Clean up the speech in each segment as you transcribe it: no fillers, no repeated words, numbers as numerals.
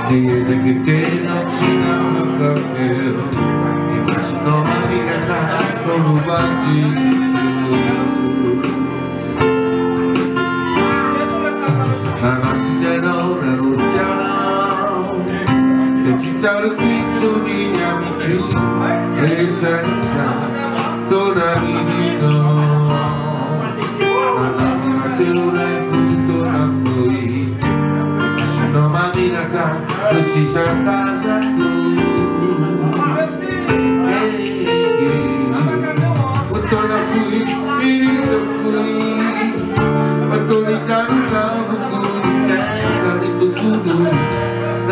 Dice che te non ci dava caffè, ma sono la vita con un la notte d'ora ruschiana e ci sono i piccoli gli amici e senza tornare di no la natura è frutto da fuori ma sono ma mirata non si sa casa tu torna qui, finito qui ma con i tanti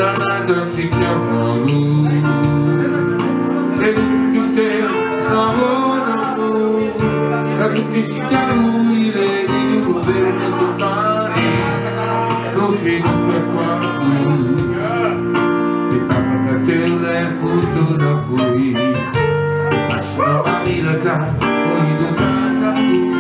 Granata ci chiama lui e più te una buona amore la tutti si lui le di un governo totale non fino per quando e papà per te è fortuna fuori ma sono a mirata poi da casa tu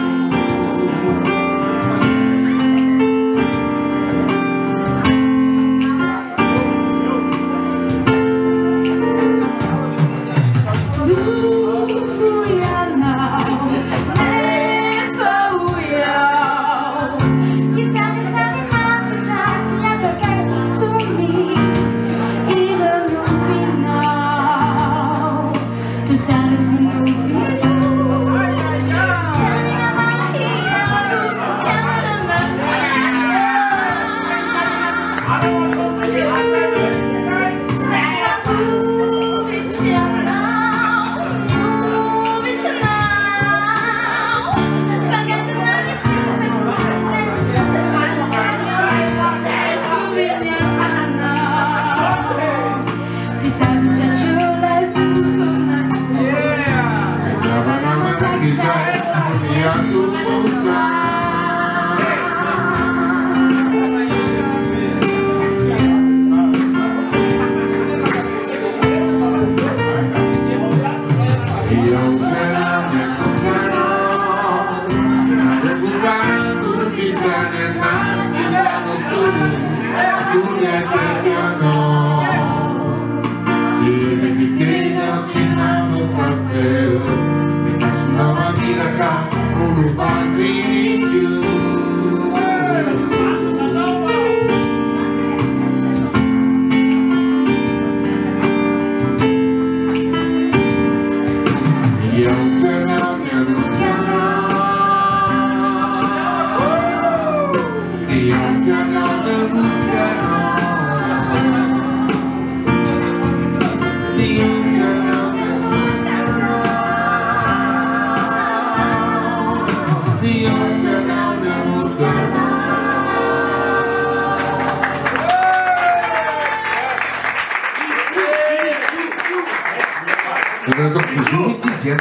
Dopo così ci sia